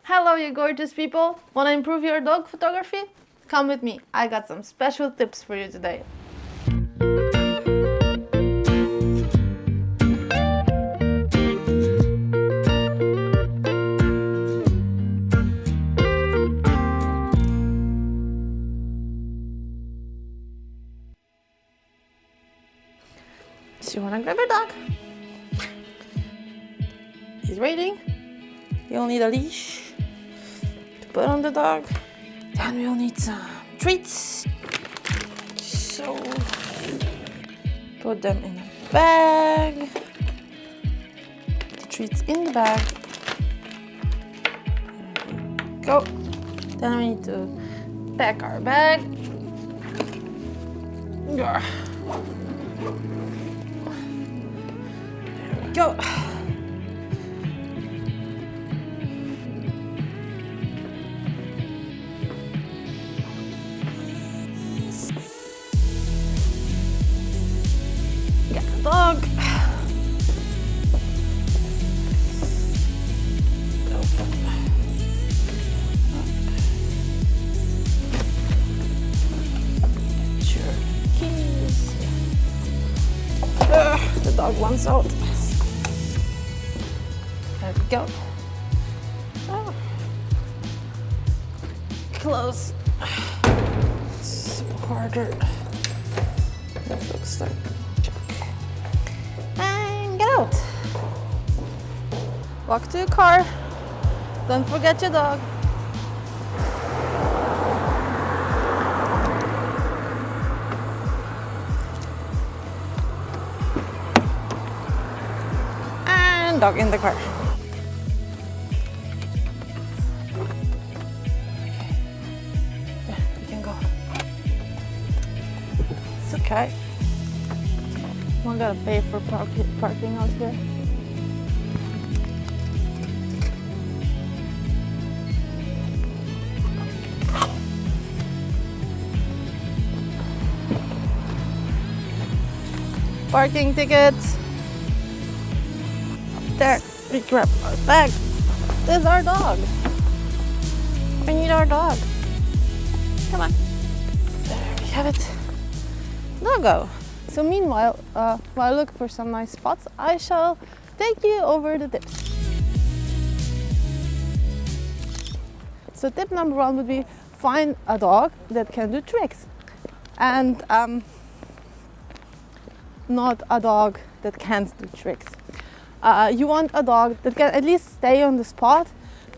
Hello, you gorgeous people! Want to improve your dog photography? Come with me, I got some special tips for you today. So you want to grab your dog? He's waiting. You'll need a leash to put on the dog. Then we'll need some treats. So put them in a bag. The treats in the bag. Go. Then we need to pack our bag. There we go. Get the dog. Get your keys. The dog wants out. There we go. Oh. Close. It's harder. That looks like check. And get out. Walk to your car. Don't forget your dog. And dog in the car. Okay. I'm gonna pay for parking out here. Parking tickets. There, we grab our bag. This is our dog. We need our dog. Come on. There we have it. Doggo. So meanwhile, while I look for some nice spots, I shall take you over the tips. So tip number one would be find a dog that can do tricks, and not a dog that can't do tricks. You want a dog that can at least stay on the spot,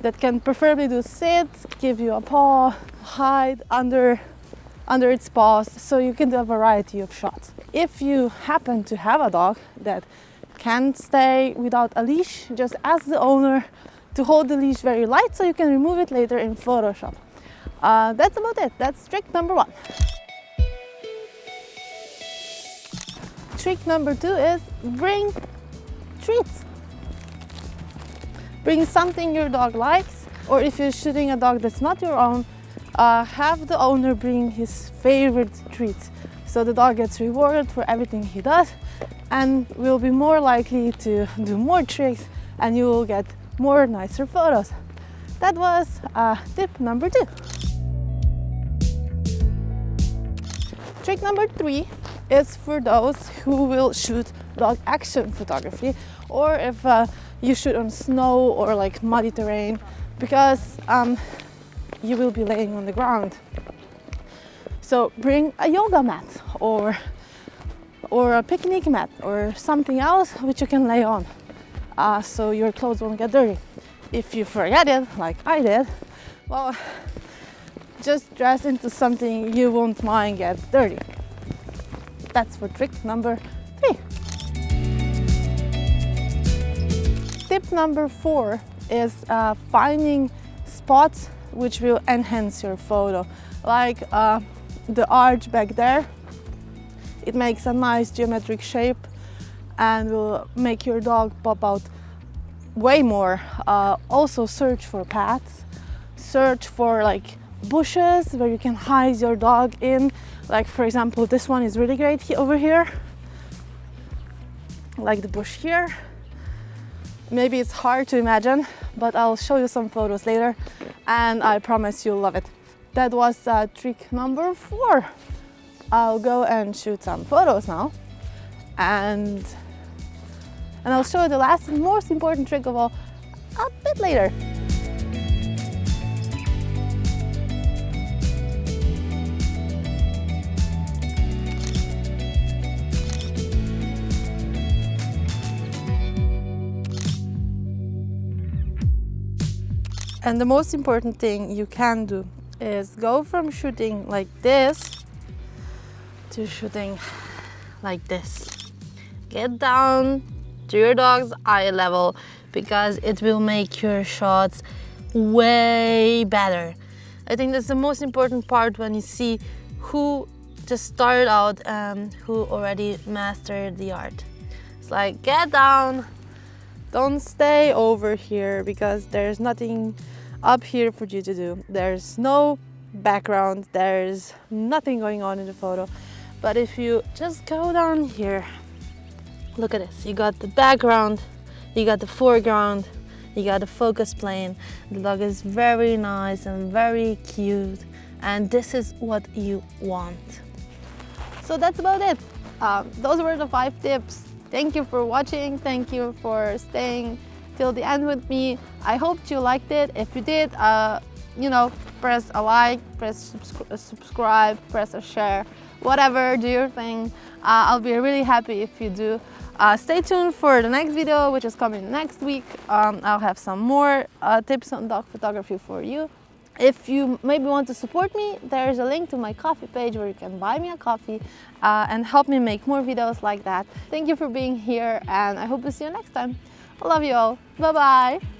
that can preferably do sit, give you a paw, hide under its paws, so you can do a variety of shots. If you happen to have a dog that can't stay without a leash, just ask the owner to hold the leash very light so you can remove it later in Photoshop. That's about it. That's trick number one. Trick number two is bring treats. Bring something your dog likes, or if you're shooting a dog that's not your own, have the owner bring his favorite treats. So the dog gets rewarded for everything he does and will be more likely to do more tricks, and you will get more nicer photos. That was tip number two. Trick number three is for those who will shoot dog action photography, or if you shoot on snow or like muddy terrain, because you will be laying on the ground. So bring a yoga mat or a picnic mat or something else which you can lay on, so your clothes won't get dirty. If you forget it, like I did, well, just dress into something you won't mind get dirty. That's for trick number three. Tip number four is finding spots which will enhance your photo, like the arch back there. It makes a nice geometric shape and will make your dog pop out way more. Also search for paths, search for like bushes where you can hide your dog in. Like for example, this one is really great over here, like the bush here. Maybe it's hard to imagine, but I'll show you some photos later and I promise you'll love it. That was trick number 4. I'll go and shoot some photos now and I'll show you the last and most important trick of all a bit later. And the most important thing you can do is go from shooting like this to shooting like this. Get down to your dog's eye level because it will make your shots way better. I think that's the most important part when you see who just started out and who already mastered the art. It's like, get down, don't stay over here because there's nothing up here for you to do. There's no background, there's nothing going on in the photo. But if you just go down here, look at this. You got the background, you got the foreground, you got the focus plane. The dog is very nice and very cute, and this is what you want. So that's about it. Those were the 5 tips. Thank you for watching. Thank you for staying till the end with me. I hope you liked it. If you did, you know, press a like, press subscribe, press a share, whatever, do your thing. I'll be really happy if you do. Stay tuned for the next video, which is coming next week. I'll have some more tips on dog photography for you. If you maybe want to support me, there's a link to my coffee page where you can buy me a coffee and help me make more videos like that. Thank you for being here and I hope to see you next time. I love you all. Bye bye.